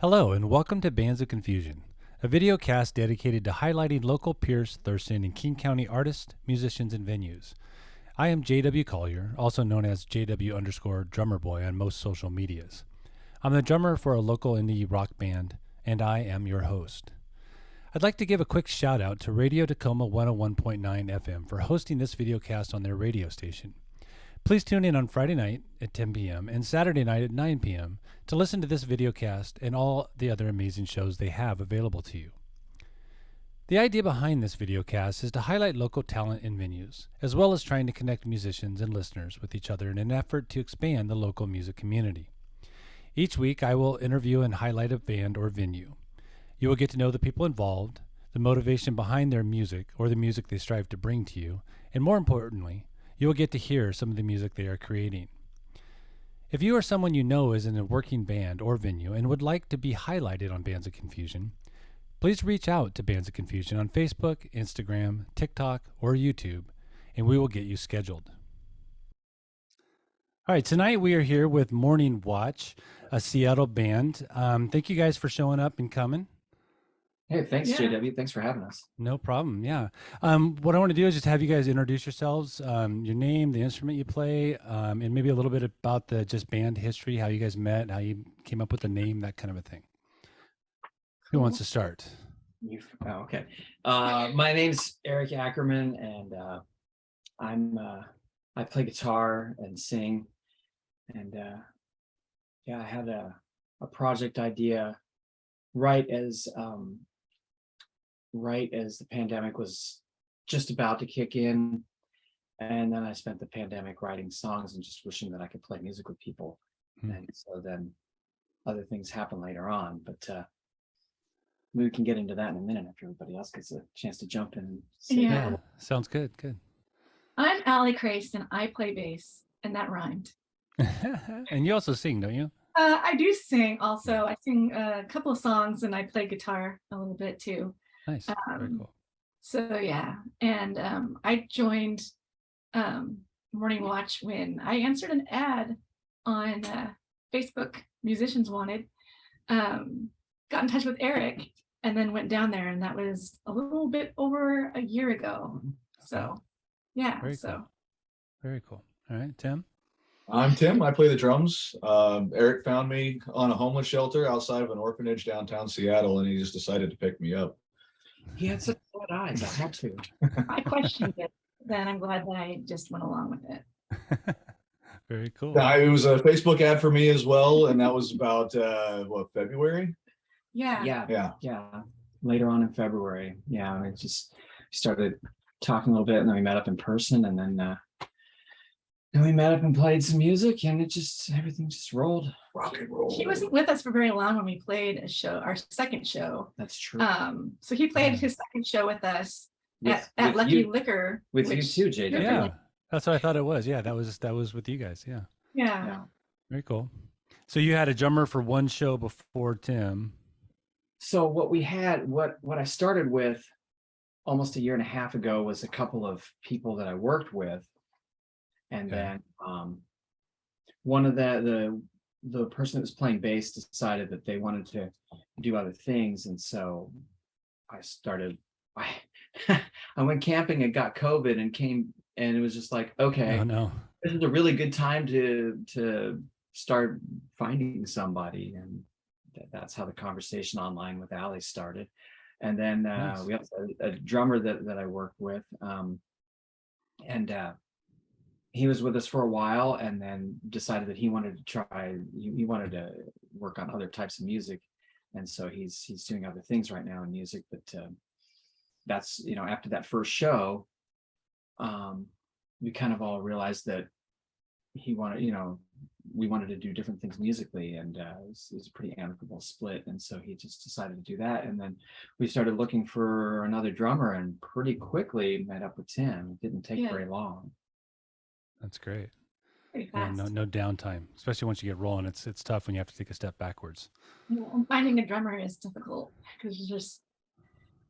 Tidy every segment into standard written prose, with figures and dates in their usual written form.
Hello, and welcome to Bands of Confusion, a video cast dedicated to highlighting local Pierce, Thurston, and King County artists, musicians, and venues. I am JW Collier, also known as JW underscore drummer boy on most social medias. I'm the drummer for a local indie rock band, and I am your host. I'd like to give a quick shout out to Radio Tacoma 101.9 FM for hosting this video cast on their radio station. Please tune in on Friday night at 10 p.m. and Saturday night at 9 p.m. to listen to this video cast and all the other amazing shows they have available to you. The idea behind this video cast is to highlight local talent and venues, as well as trying to connect musicians and listeners with each other in an effort to expand the local music community. Each week, I will interview and highlight a band or venue. You will get to know the people involved, the motivation behind their music or the music they strive to bring to you, and more importantly, you will get to hear some of the music they are creating. If you or someone you know is in a working band or venue and would like to be highlighted on Bands of Confusion, please reach out to Bands of Confusion on Facebook, Instagram, TikTok, or YouTube, and we will get you scheduled. All right, tonight we are here with Mourning Watch, a Seattle band. Thank you guys for showing up and coming. Hey, thanks, JW. Thanks for having us. No problem. Yeah. What I want to do is just have you guys introduce yourselves, your name, the instrument you play, and maybe a little bit about the just band history, how you guys met, how you came up with the name, that kind of a thing. Who wants to start? Okay. My name's Eric Ackerman, and I play guitar and sing. And I had a project idea right as the pandemic was just about to kick in. And then I spent the pandemic writing songs and just wishing that I could play music with people. And so then other things happen later on, but we can get into that in a minute after everybody else gets a chance to jump in. And say Yeah, sounds good. Good. I'm Allie Crace and I play bass, and that rhymed. And you also sing, don't you? I do sing also. I sing a couple of songs and I play guitar a little bit too. Nice. Very cool. So yeah, and I joined Mourning Watch when I answered an ad on Facebook. Musicians wanted. Got in touch with Eric and then went down there, and that was a little bit over a year ago. So yeah. Very cool. Very cool. All right, Tim. I'm Tim. I play the drums. Eric found me on a homeless shelter outside of an orphanage downtown Seattle, and he just decided to pick me up. He had such bright eyes. I had to. I questioned it. Then I'm glad that I just went along with it. Very cool. It was a Facebook ad for me as well, and that was about February? Yeah. Later on in February. Yeah, we just started talking a little bit, and then we met up in person, and then we met up and played some music, and everything just rolled. Rock and roll. He wasn't with us for very long when we played a show, our second show. That's true. So he played his second show with us at Lucky Liquor. With you too, JW. Yeah, that's what I thought it was. Yeah, that was with you guys. Yeah. Yeah. Very cool. So you had a drummer for one show before Tim. So what I started with almost a year and a half ago was a couple of people that I worked with. And then one of the person that was playing bass decided that they wanted to do other things. And so I went camping and got COVID and came, and it was just like, okay, Oh no. this is a really good time to start finding somebody. And that's how the conversation online with Allie started. And then Nice. we also had a drummer that I worked with. And he was with us for a while, and then decided that he wanted to work on other types of music. And so he's doing other things right now in music. But that's, after that first show, we kind of all realized that we wanted to do different things musically, and it was a pretty amicable split. And so he just decided to do that. And then we started looking for another drummer, and pretty quickly met up with Tim. It didn't take very long. That's great. Pretty Yeah, fast. no downtime, especially once you get rolling. It's tough when you have to take a step backwards. Finding a drummer is difficult because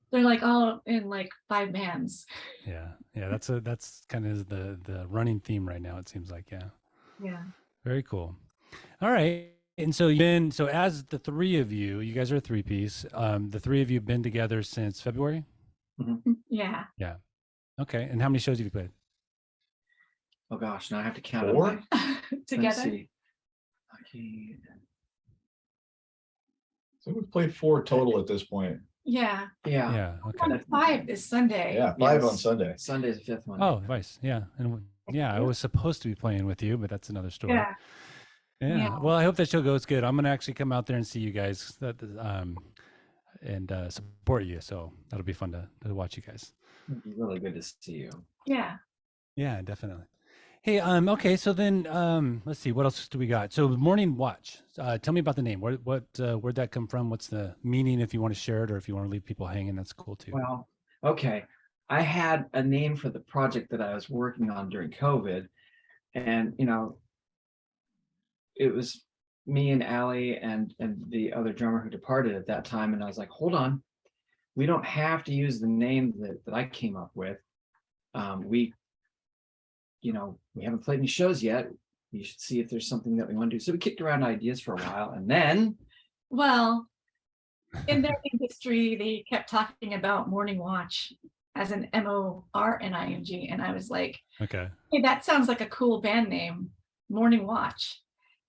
they're like all in like 5 bands. Yeah. That's kind of the running theme right now. It seems like, yeah. Yeah. Very cool. All right. And so as the three of you, you guys are a three-piece. The three of you have been together since February? Yeah. Yeah. Okay. And how many shows have you played? Oh gosh, now I have to count 4? them. Let's Together. see. Okay. So we've played 4 total at this point. Yeah. Yeah. Yeah. Okay. On 5 this Sunday. Yeah, 5 on Yes. Sunday. Sunday's the 5th one. Oh, nice. Yeah. And yeah, I was supposed to be playing with you, but that's another story. Yeah. Yeah. Yeah. Well, I hope that show goes good. I'm going to actually come out there and see you guys and support you. So that'll be fun to watch you guys. It'd be really good to see you. Yeah. Yeah, definitely. Hey, okay. So then, let's see, what else do we got? So Mourning Watch, tell me about the name. Where'd that come from? What's the meaning? If you want to share it, or if you want to leave people hanging, that's cool too. Well, okay. I had a name for the project that I was working on during COVID. And, it was me and Allie and the other drummer who departed at that time. And I was like, hold on, we don't have to use the name that I came up with. We haven't played any shows yet. We should see if there's something that we want to do. So we kicked around ideas for a while, and then Well, in their industry, they kept talking about Mourning Watch as an MORNING. And I was like, Okay. hey, that sounds like a cool band name, Mourning Watch.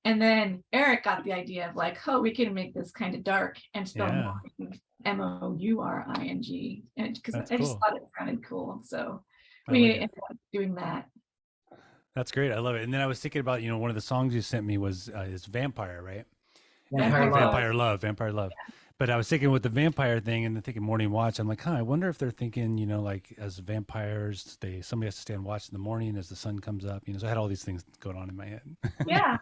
And then Eric got the idea of like, oh, we can make this kind of dark and spell Yeah. MOURING. And because That's I just cool. thought it sounded cool. So I we like it. ended up doing that. That's great. I love it. And then I was thinking about, one of the songs you sent me was is Vampire, right? Vampire Love. Vampire Love. But I was thinking with the vampire thing and then thinking Mourning Watch, I'm like, I wonder if they're thinking, like as vampires, somebody has to stand watch in the morning as the sun comes up. So I had all these things going on in my head. Yeah.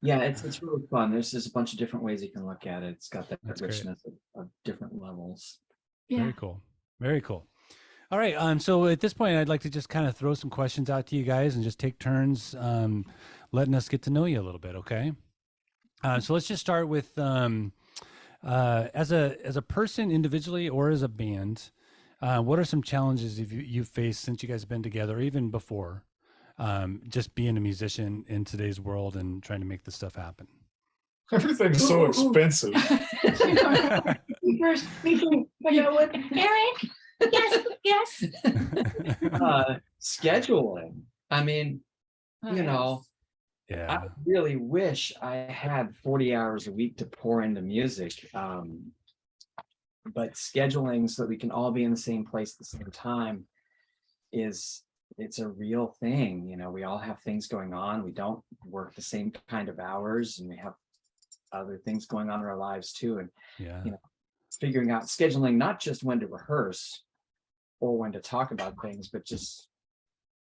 yeah, it's really fun. There's just a bunch of different ways you can look at it. It's got that That's great. richness of different levels. Yeah. Very cool. Very cool. All right. So at this point, I'd like to just kind of throw some questions out to you guys and just take turns letting us get to know you a little bit. Okay. So let's just start with as a person individually or as a band, what are some challenges you've faced since you guys have been together, or even before, just being a musician in today's world and trying to make this stuff happen? Everything's so expensive. First speaking, Eric, yes. Scheduling. I mean, Yeah. I really wish I had 40 hours a week to pour into music. But scheduling so that we can all be in the same place at the same time it's a real thing. We all have things going on. We don't work the same kind of hours, and we have other things going on in our lives too. And Yeah. figuring out scheduling, not just when to rehearse or when to talk about things, but just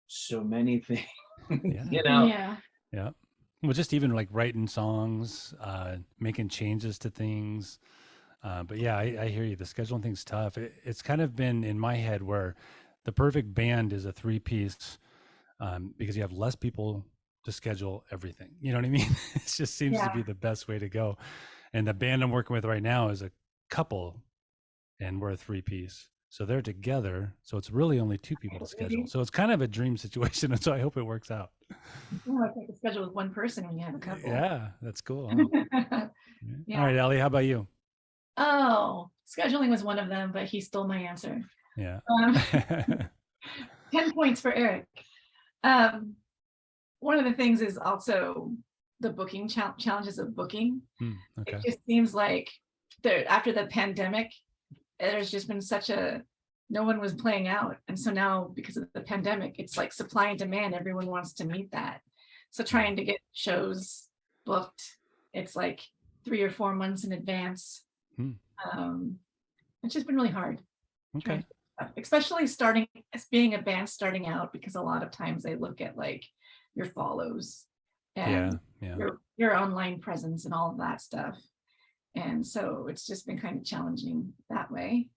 so many things. Yeah. Yeah. Well, just even like writing songs, making changes to things. But yeah, I hear you. The scheduling thing's tough. It's kind of been in my head where the perfect band is a 3-piece because you have less people to schedule everything. You know what I mean? It just seems to be the best way to go. And the band I'm working with right now is a couple, and we're a 3-piece. So they're together. So it's really only 2 people to schedule. So it's kind of a dream situation. And so I hope it works out. I think the schedule with one person when you have a couple. Yeah, that's cool. Huh? Yeah. All right, Allie, how about you? Oh, scheduling was one of them, but he stole my answer. Yeah. 10 points for Eric. One of the things is also the booking challenges of booking. Okay. It just seems like after the pandemic, there's just been no one was playing out. And so now because of the pandemic, it's like supply and demand. Everyone wants to meet that. So trying to get shows booked, it's like 3 or 4 months in advance. It's just been really hard. Okay. Especially as being a band starting out, because a lot of times they look at like your follows and your online presence and all of that stuff. And so it's just been kind of challenging that way.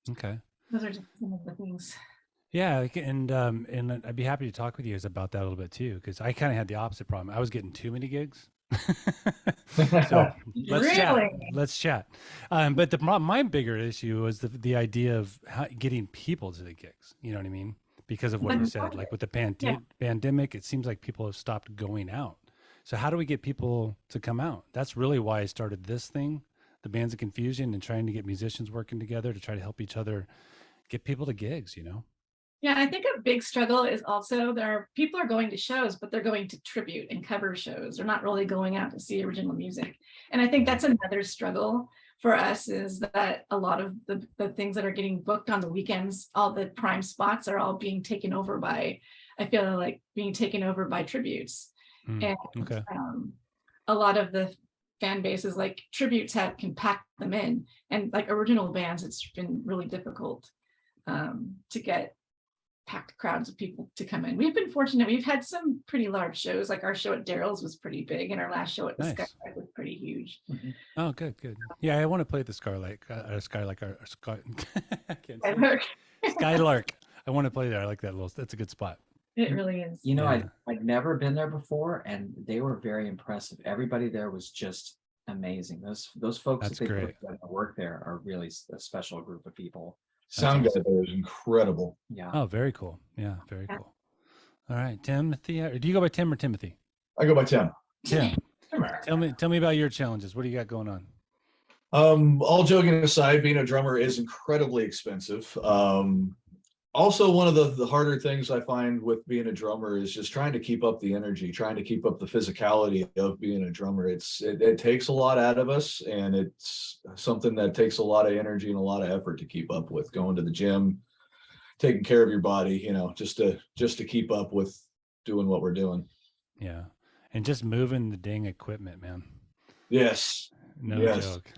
Okay. Those are just some of the things. Yeah, and I'd be happy to talk with you guys about that a little bit too, because I kind of had the opposite problem. I was getting too many gigs. So let's chat. But my bigger issue was the idea of getting people to the gigs. You know what I mean? Because of what you said, like with the pandemic, it seems like people have stopped going out So how do we get people to come out? That's really why I started this thing, the Bands of Confusion, and trying to get musicians working together to try to help each other get people to gigs, you know? Yeah, I think a big struggle is also people are going to shows, but they're going to tribute and cover shows. They're not really going out to see original music. And I think that's another struggle for us, is that a lot of the things that are getting booked on the weekends, all the prime spots are all being taken over by, I feel like being taken over by tributes. And Okay. a lot of the fan bases, like tributes can pack them in, and like original bands, it's been really difficult to get packed crowds of people to come in. We've been fortunate. We've had some pretty large shows. Like our show at Daryl's was pretty big, and our last show at the Nice. Skylight was pretty huge. Oh, good. Yeah, I want to play the Skylark. I can't say Skylark. Skylark. I want to play there. I like that little. That's a good spot. It really is. You know, Yeah. I'd never been there before, and they were very impressive. Everybody there was just amazing. Those folks That's that they put great. that work there are really a special group of people. Sound guy awesome. there is incredible. Yeah. Oh, very cool. Yeah, very Yeah. cool. All right, Timothy. Do you go by Tim or Timothy? I go by Tim. Tim. Tell me about your challenges. What do you got going on? All joking aside, being a drummer is incredibly expensive. Also, one of the harder things I find with being a drummer is just trying to keep up the energy, trying to keep up the physicality of being a drummer. It takes a lot out of us, and it's something that takes a lot of energy and a lot of effort to keep up with. Going to the gym, taking care of your body, you know, just to keep up with doing what we're doing. Yeah, and just moving the dang equipment, man. Yes. No Yes. joke.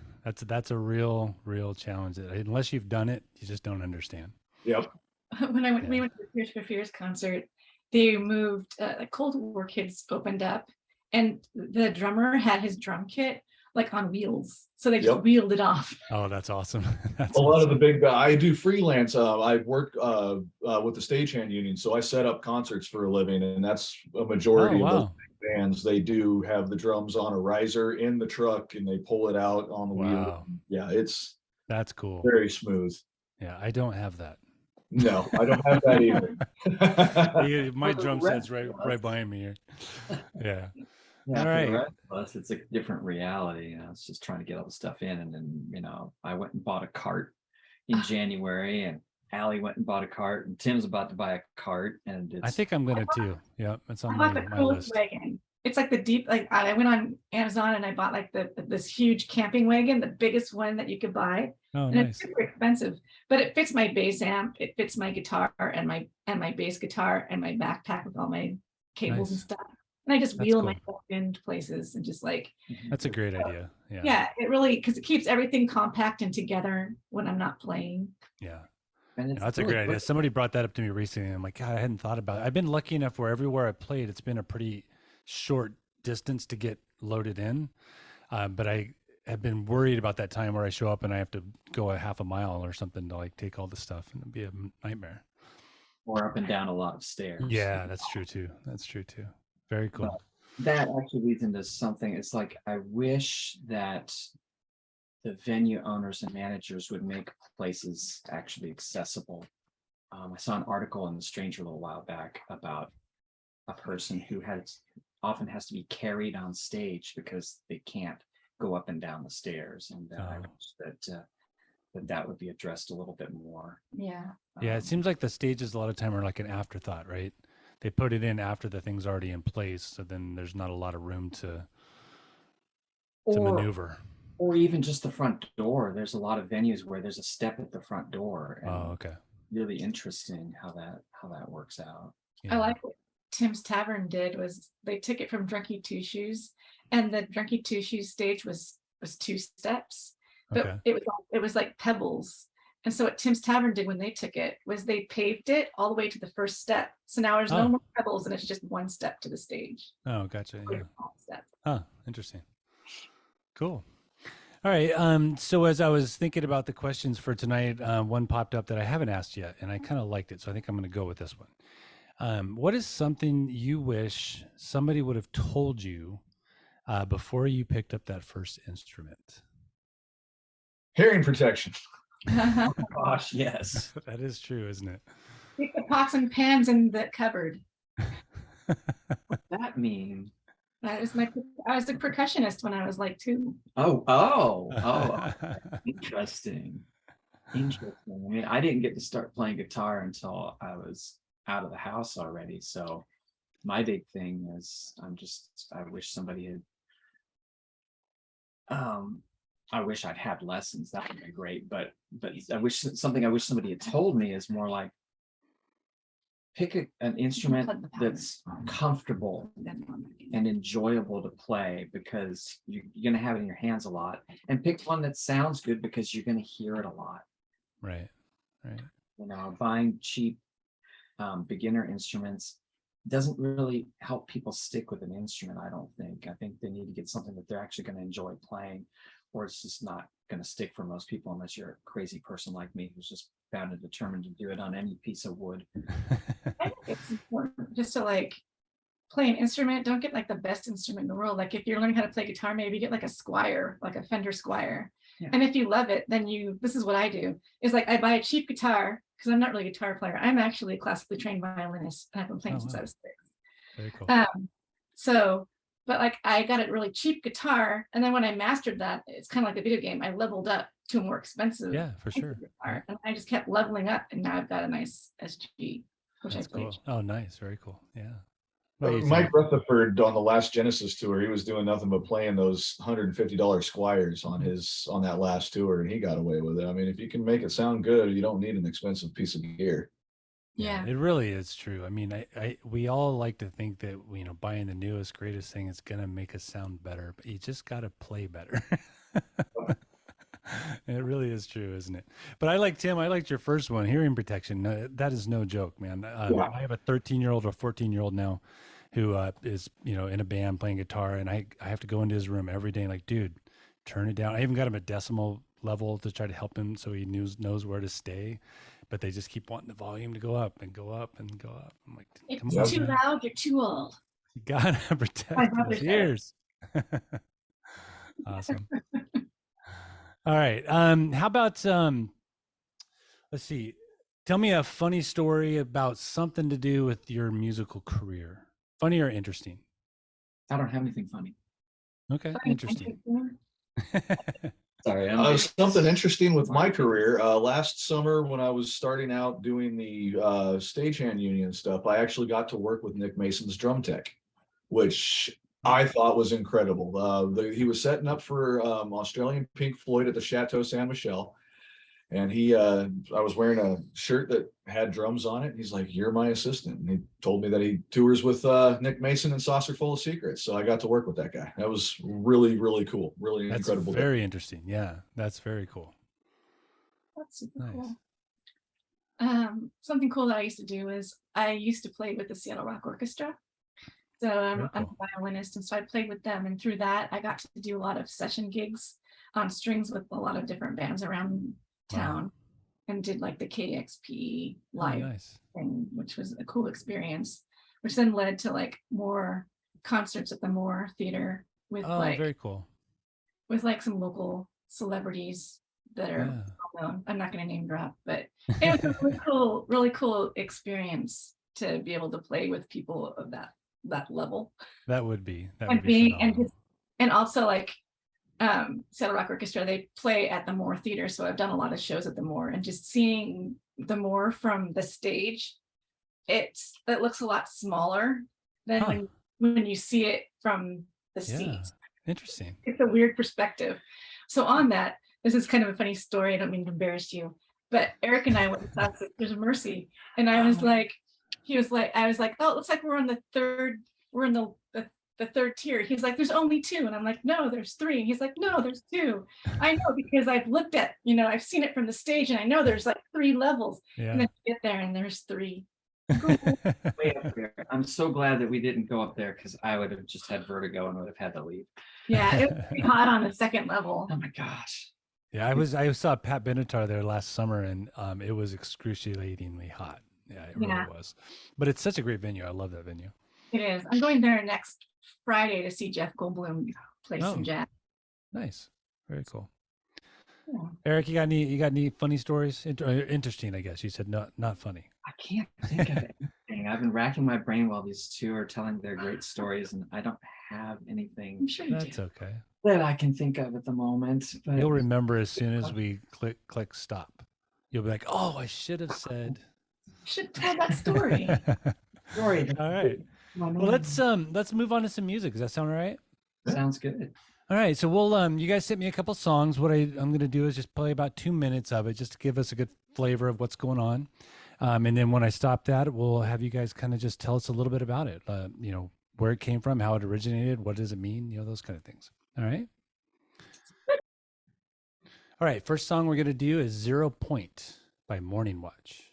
That's a real challenge. Unless you've done it, you just don't understand. Yep. When we Yeah. went to the Tears for Fears concert, they moved, Cold War Kids opened up, and the drummer had his drum kit like on wheels. So they just Yep. wheeled it off. Oh, that's awesome. That's A lot of awesome. the big, I do freelance. I work with the stagehand union, so I set up concerts for a living, and that's a majority Oh, of those wow. bands. They do have the drums on a riser in the truck, and they pull it out on the wheel. Wow. Yeah, it's That's cool. very smooth. Yeah, I don't have that. No, I don't have that either. My For the drum rest set's right of us. right behind me here. Yeah. Yeah, All for right. the rest of us, it's a different reality. You know, it's just trying to get all the stuff in. And then, you know, I went and bought a cart in January, and Allie went and bought a cart, and Tim's about to buy a cart. And it's I think I'm gonna too. Yep, it's I on bought the my coolest list. wagon. It's like the deep, like I went on Amazon and I bought like this huge camping wagon, the biggest one that you could buy. Oh, And nice. it's super expensive, but it fits my bass amp, it fits my guitar and my bass guitar and my backpack with all my cables and Nice. stuff. And I just That's wheel cool. myself into places and just like, That's a great idea. Yeah. yeah, it really, because it keeps everything compact and together when I'm not playing. Yeah. and Yeah, it's that's a really great idea. quick. Somebody brought that up to me recently. And I'm like, God, I hadn't thought about it. I've been lucky enough where everywhere I played, it's been a pretty short distance to get loaded in. But I have been worried about that time where I show up and I have to go a half a mile or something to like take all the stuff, and it'd be a nightmare. Or up and down a lot of stairs. Yeah, that's true too. That's true too. Very cool. But that actually leads into something. It's like, I wish that the venue owners and managers would make places actually accessible. I saw an article in the Stranger a little while back about a person who often has to be carried on stage because they can't go up and down the stairs, and I Oh. wish that would be addressed a little bit more. Yeah. Yeah, Um, it seems like the stages a lot of time are like an afterthought, right? They put it in after the thing's already in place, so then there's not a lot of room to or maneuver. or even just the front door. There's a lot of venues where there's a step at the front door, and Oh, okay. really interesting how that works out. Yeah. I like what Tim's Tavern did was they took it from Drunky Two Shoes, and the Drunky Two Shoes stage was 2 steps, but Okay. it was like pebbles. And so what Tim's Tavern did when they took it was they paved it all the way to the first step. So now there's Oh. no more pebbles, and it's just 1 step to the stage. Oh, gotcha. Like Yeah. a small step. Huh. Interesting. Cool. All right. So as I was thinking about the questions for tonight, one popped up that I haven't asked yet, and I kind of liked it, so I think I'm going to go with this one. What is something you wish somebody would have told you before you picked up that first instrument? Hearing protection. Gosh, yes. That is true, isn't it? Keep the pots and pans in the cupboard. That mean I was a percussionist when I was like 2. Oh, interesting. Interesting. I mean, I didn't get to start playing guitar until I was out of the house already. So my big thing is I wish somebody had I wish I'd had lessons. That would be great. But I wish somebody had told me is more like pick an instrument that's comfortable and enjoyable to play because you're going to have it in your hands a lot, and pick one that sounds good because you're going to hear it a lot. Right. Buying cheap beginner instruments doesn't really help people stick with an instrument. I don't think. I think they need to get something that they're actually going to enjoy playing, or it's just not going to stick for most people unless you're a crazy person like me who's just bound and determined to do it on any piece of wood. I think it's important just to like play an instrument. Don't get like the best instrument in the world. Like if you're learning how to play guitar, maybe get like a Squier, like a Fender Squier. Yeah. And if you love it, then this is what I do, is like I buy a cheap guitar because I'm not really a guitar player. I'm actually a classically trained violinist. And I've been playing since I was 6. Very cool. But like I got a really cheap guitar, and then when I mastered that, it's kind of like a video game. I leveled up to a more expensive. Yeah, for sure. Guitar, and I just kept leveling up, and now I've got a nice SG, which That's I played. cool. Oh, nice, very cool. Yeah. Mike Rutherford on the last Genesis tour, he was doing nothing but playing those $150 Squires on that last tour, and he got away with it. I mean, if you can make it sound good, you don't need an expensive piece of gear. Yeah, it really is true. I mean, we all like to think that, buying the newest, greatest thing is going to make us sound better, but you just got to play better. It really is true, isn't it? But I liked your first one, hearing protection. That is no joke, man. I have a 13-year-old or 14-year-old now who is, in a band playing guitar, and I have to go into his room every day and like, dude, turn it down. I even got him a decimal level to try to help him so he knows where to stay. But they just keep wanting the volume to go up and go up and go up. I'm like, it's too loud, you're too old. You gotta protect his ears. Awesome. All right. How about let's see. Tell me a funny story about something to do with your musical career. Funny or interesting? I don't have anything funny. Okay, interesting. Sorry. Something interesting with my career. Last summer, when I was starting out doing the stagehand union stuff, I actually got to work with Nick Mason's drum tech, which I thought was incredible. He was setting up for Australian Pink Floyd at the Chateau Saint Michel, and I was wearing a shirt that had drums on it. He's like, "You're my assistant." And he told me that he tours with Nick Mason and Saucer Full of Secrets. So I got to work with that guy. That was really, really cool. Really incredible. Very interesting. Yeah, that's very cool. That's super cool. Something cool that I used to do is I used to play with the Seattle Rock Orchestra. So I'm a violinist, and so I played with them. And through that, I got to do a lot of session gigs on strings with a lot of different bands around town, and did like the KXP live thing, which was a cool experience, which then led to like more concerts at the Moore Theater with very cool, with like some local celebrities that are well known. I'm not going to name drop, but it was a really cool experience to be able to play with people of that level. That would be and also like Seattle Rock Orchestra, they play at the Moore Theater, so I've done a lot of shows at the Moore, and just seeing the Moore from the stage, it looks a lot smaller than when you see it from the seat. Interesting. It's a weird perspective. So on that, this is kind of a funny story. I don't mean to embarrass you, but Eric and I went and saw Sisters of Mercy, and I was like, oh, it looks like we're in the third tier. He's like, there's only 2. And I'm like, no, there's 3. And he's like, no, there's 2. I know, because I've looked at, I've seen it from the stage, and I know there's like 3 levels. Yeah. And then you get there and there's 3. Way up there. I'm so glad that we didn't go up there, because I would have just had vertigo and would have had to leave. Yeah, it was pretty hot on the second level. Oh my gosh. Yeah, I saw Pat Benatar there last summer, and it was excruciatingly hot. Yeah, it really was. But it's such a great venue. I love that venue. It is. I'm going there next Friday to see Jeff Goldblum play some jazz. Nice. Very cool. Yeah. Eric, you got any funny stories? Interesting, I guess. You said not funny. I can't think of anything. I've been racking my brain while these two are telling their great stories, and I don't have anything I'm sure you That's do. okay. that I can think of at the moment. But You'll remember as soon as we click stop. You'll be like, oh, I should have said. You should tell that story. story. All right. My Well, man. let's move on to some music. Does that sound all right? Sounds good. All right. So we'll you guys sent me a couple songs. What I'm going to do is just play about 2 minutes of it, just to give us a good flavor of what's going on. And then when I stop that, we'll have you guys kind of just tell us a little bit about it. You know, where it came from, how it originated, what does it mean, you know, those kind of things. All right. All right. First song we're going to do is 0 Point by Mourning Watch.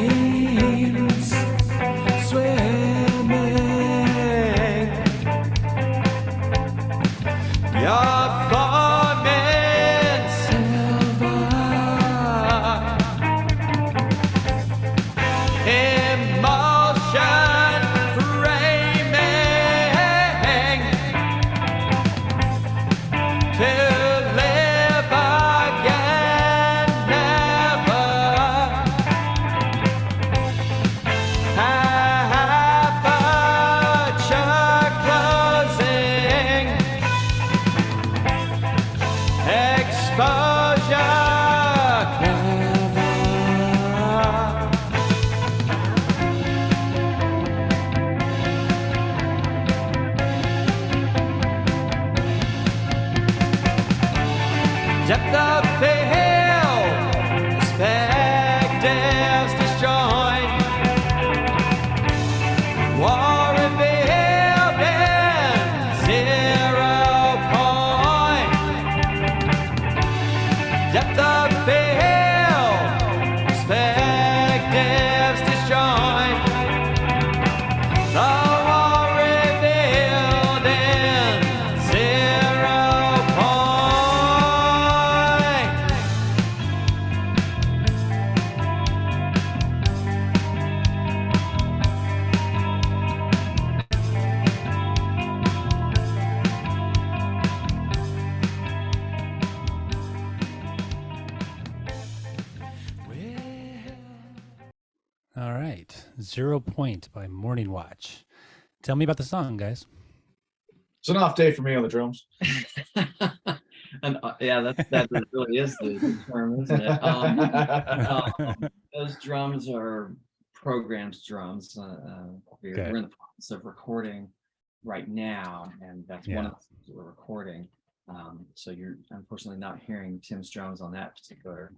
Dreams swimming, your forming silver, emotion framing to live again, never. Aperture closing, exposure cover. Depth of field, perspectives disjoined. War revealed in 0 point. Depth of field, perspectives disjoined. The war revealed in 0 point. All right. 0 Point by Mourning Watch. Tell me about the song, guys. It's an off day for me on the drums. And yeah, that really is the term, isn't it? Those drums are programmed drums. We're in the process of recording right now, and that's one of the things that we're recording. So you're unfortunately not hearing Tim's drums on that particular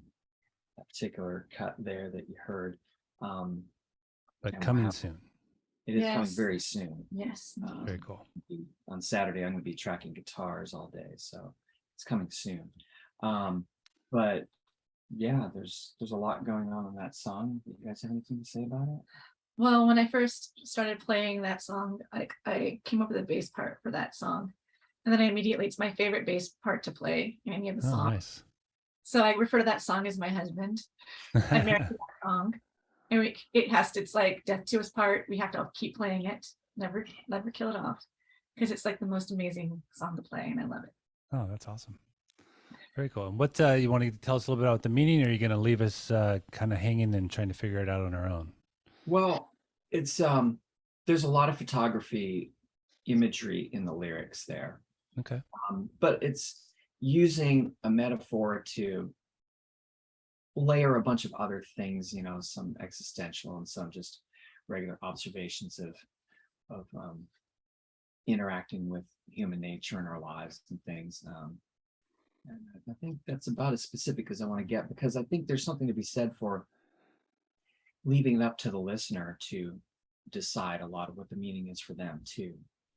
cut there that you heard. But and coming we'll have- soon. It is coming Yes. very soon. Yes. Very cool. On Saturday, I'm going to be tracking guitars all day, so it's coming soon. But yeah, there's a lot going on that song. You guys have anything to say about it? Well, when I first started playing that song, I came up with a bass part for that song. And then it's my favorite bass part to play in any of the Oh, songs. nice. So I refer to that song as my husband. I'm married to that song. And it's like death to us part. We have to keep playing it, never kill it off. Because it's like the most amazing song to play, and I love it. Oh, that's awesome. Very cool. And what you want to tell us a little bit about the meaning, or are you going to leave us kind of hanging and trying to figure it out on our own? Well, it's there's a lot of photography imagery in the lyrics there. Okay. But it's using a metaphor to layer a bunch of other things, you know, some existential and some just regular observations of interacting with human nature in our lives and things. And I think that's about as specific as I want to get, because I think there's something to be said for leaving it up to the listener to decide a lot of what the meaning is for them too.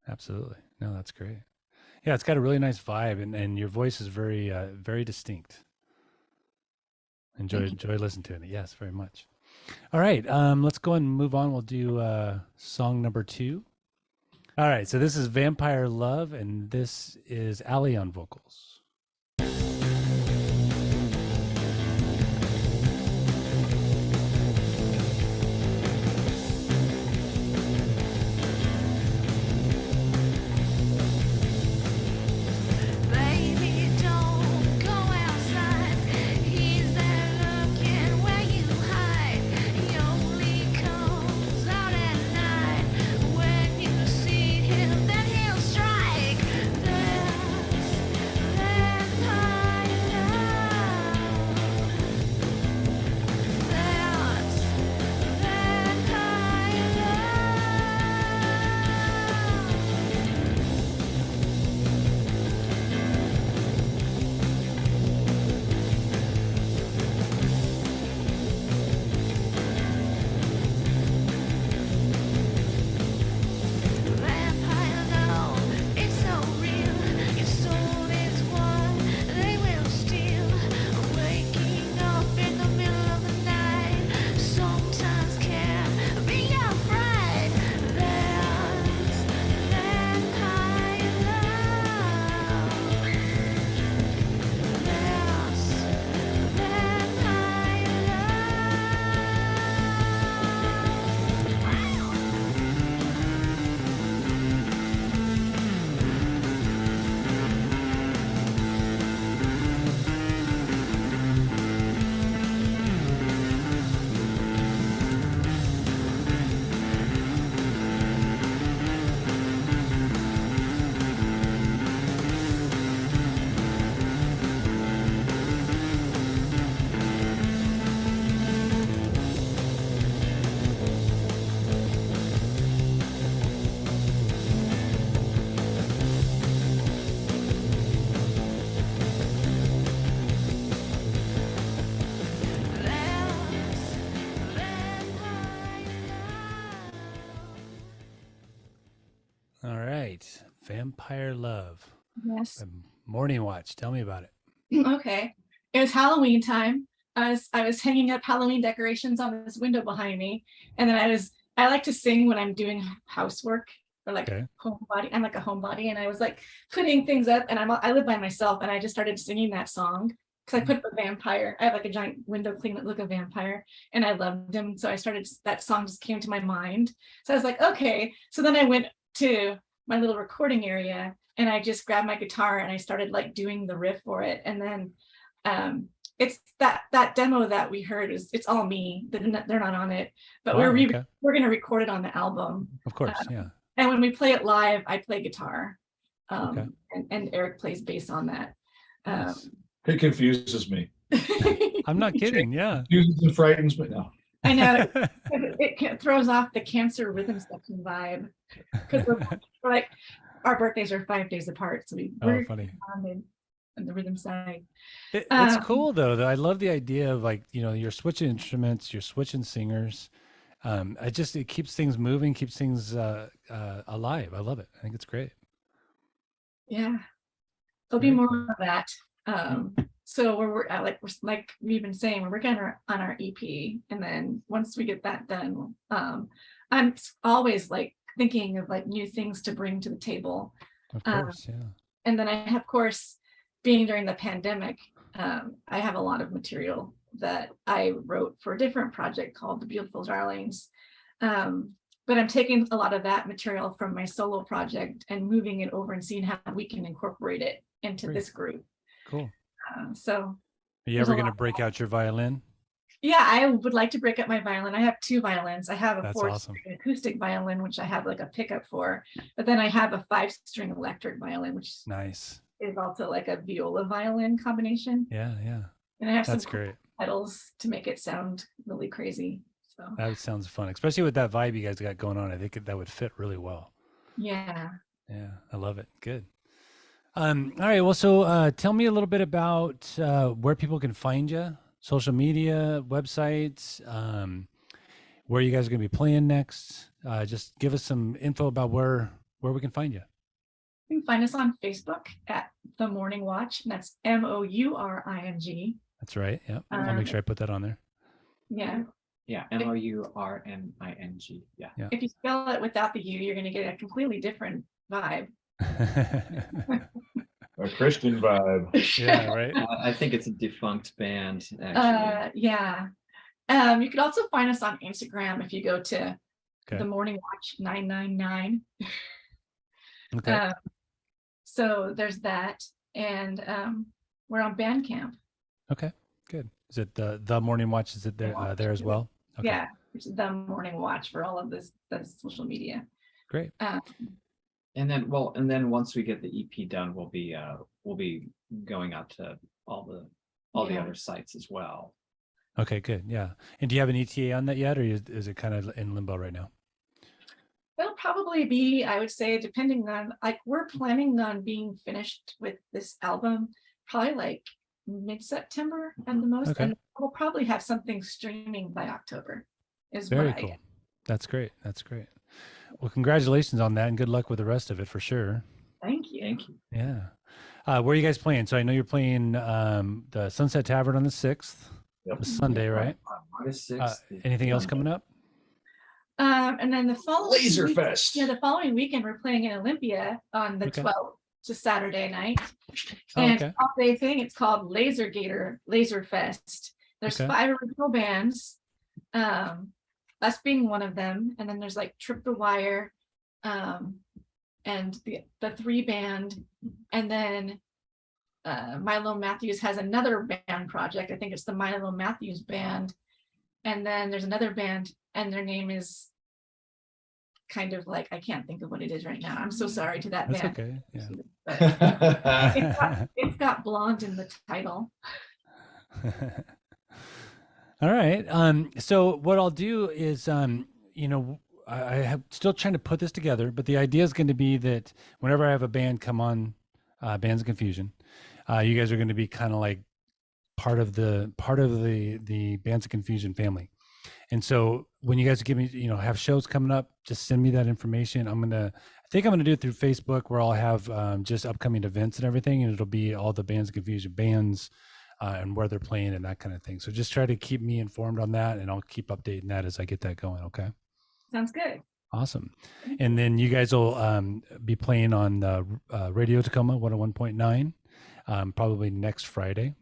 Absolutely. No, that's great. Yeah, it's got a really nice vibe, and your voice is very, very distinct. Enjoy listening to it. Yes, very much. All right, let's go and move on. We'll do song number 2. All right, so this is Vampire Love, and this is Ali on vocals. All right. Vampire Love. Yes. Mourning Watch. Tell me about it. Okay. It was Halloween time. I was hanging up Halloween decorations on this window behind me. And then I like to sing when I'm doing housework or like Okay. homebody. I'm like a homebody. And I was like putting things up and I live by myself and I just started singing that song because I put the vampire. I have like a giant window clean that look a vampire and I loved him. So I started, that song just came to my mind. So I was like, okay. So then I went to my little recording area and I just grabbed my guitar and I started like doing the riff for it. And then it's that demo that we heard it's all me. They're not on it, but Wow, we're okay. gonna record it on the album. Of course, yeah. And when we play it live, I play guitar, Okay. and Eric plays bass on that. Nice. It confuses me. I'm not kidding. Yeah. Confuses and frightens me. No. I know it throws off the Cancer rhythm section vibe because we're like our birthdays are 5 days apart, so we're funny. on the rhythm side. It's cool though. I love the idea of like, you're switching instruments, you're switching singers. It keeps things moving, keeps things alive. I love it. I think it's great. Yeah, there'll be more of that. So we're like we've been saying, we're working on our EP, and then once we get that done, I'm always like thinking of like new things to bring to the table. Of course, yeah. And then I have, of course, being during the pandemic, I have a lot of material that I wrote for a different project called The Beautiful Darlings. But I'm taking a lot of that material from my solo project and moving it over and seeing how we can incorporate it into this group. Cool. So are you ever going to break out your violin? Yeah, I would like to break up my violin. I have 2 violins. I have a That's 4-string acoustic violin, which I have like a pickup for, but then I have a 5-string electric violin, which Nice. is also like a viola violin combination. Yeah. And I have That's some great. pedals to make it sound really crazy. So That sounds fun, especially with that vibe you guys got going on. I think that would fit really well. yeah. Yeah, I love it. Good. All right. Well, so tell me a little bit about where people can find you, social media, websites, where you guys are going to be playing next. Just give us some info about where we can find you. You can find us on Facebook at The Mourning Watch, and that's MOURING. That's right. Yeah. I'll make sure I put that on there. Yeah. Yeah, MOURNING. Yeah. If you spell it without the U, you're going to get a completely different vibe. A Christian vibe. Yeah, right. I think it's a defunct band, actually. Yeah. You could also find us on Instagram if you go to The Mourning Watch 999. Okay. So there's that, and we're on Bandcamp. Okay, good. Is it the Mourning Watch? Is it there as well? Okay. Yeah, it's The Mourning Watch for all of the social media. Great. And then once we get the EP done, we'll be going out to all the other sites as well. Okay, good. Yeah. And do you have an ETA on that yet, or is it kind of in limbo right now? It'll probably be, I would say, depending on, like, we're planning on being finished with this album probably like mid-September at the most. Okay. And we'll probably have something streaming by October. Very cool. That's great. Well, congratulations on that, and good luck with the rest of it for sure. Thank you. Yeah. Where are you guys playing? So I know you're playing the Sunset Tavern on the 6th. Yep. Sunday, right? August 6th. Anything else coming up? And then the following Laser Fest. Yeah, the following weekend we're playing in Olympia on the 12th, just Saturday night. And it's an all-day thing. It's called Laser Fest. There's 5 original bands, us being one of them, and then there's like Trip the Wire, and the 3 band, and then Milo Matthews has another band project. I think it's the Milo Matthews Band, and then there's another band, and their name is kind of like, I can't think of what it is right now. I'm so sorry to that band. Okay. Yeah. But it's got blonde in the title. All right. So what I'll do is, I have still trying to put this together, but the idea is going to be that whenever I have a band come on, Bands of Confusion, you guys are going to be kind of like part of the Bands of Confusion family. And so when you guys give me, have shows coming up, just send me that information. I think I'm gonna do it through Facebook, where I'll have just upcoming events and everything, and it'll be all the Bands of Confusion bands and where they're playing and that kind of thing. So just try to keep me informed on that, and I'll keep updating that as I get that going. Okay. Sounds good. Awesome. And then you guys will be playing on Radio Tacoma 101.9 probably next Friday.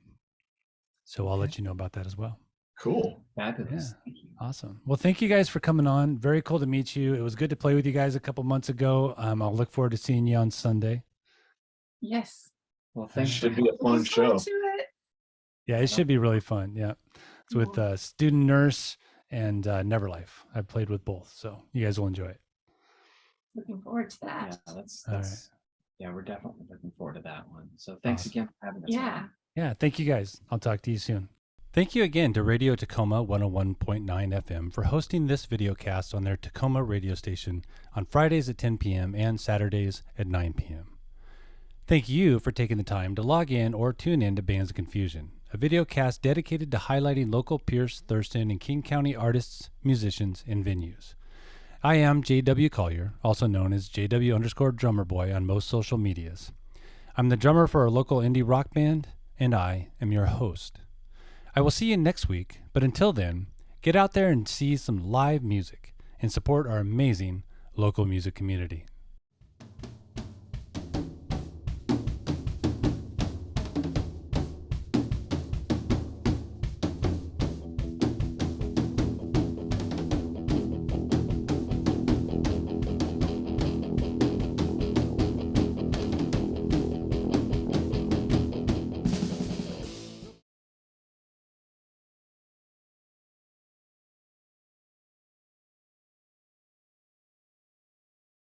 So I'll let you know about that as well. Cool. Fabulous. Yeah. Thank you. Awesome. Well, thank you guys for coming on. Very cool to meet you. It was good to play with you guys a couple months ago. I'll look forward to seeing you on Sunday. Yes. Well, thanks. Should be a fun Looking forward show. to it. Yeah, it should be really fun. Yeah. It's with Student Nurse and Neverlife. I've played with both, so you guys will enjoy it. Looking forward to that. Yeah, that's All right. yeah, we're definitely looking forward to that one. So thanks Awesome. again for having us. Yeah. on. Yeah, thank you guys. I'll talk to you soon. Thank you again to Radio Tacoma 101.9 FM for hosting this videocast on their Tacoma radio station on Fridays at 10 p.m. and Saturdays at 9 p.m. Thank you for taking the time to log in or tune in to Bands of Confusion, a videocast dedicated to highlighting local Pierce, Thurston, and King County artists, musicians, and venues. I am J.W. Collier, also known as JW_drummerboy on most social medias. I'm the drummer for our local indie rock band, and I am your host. I will see you next week, but until then, get out there and see some live music and support our amazing local music community.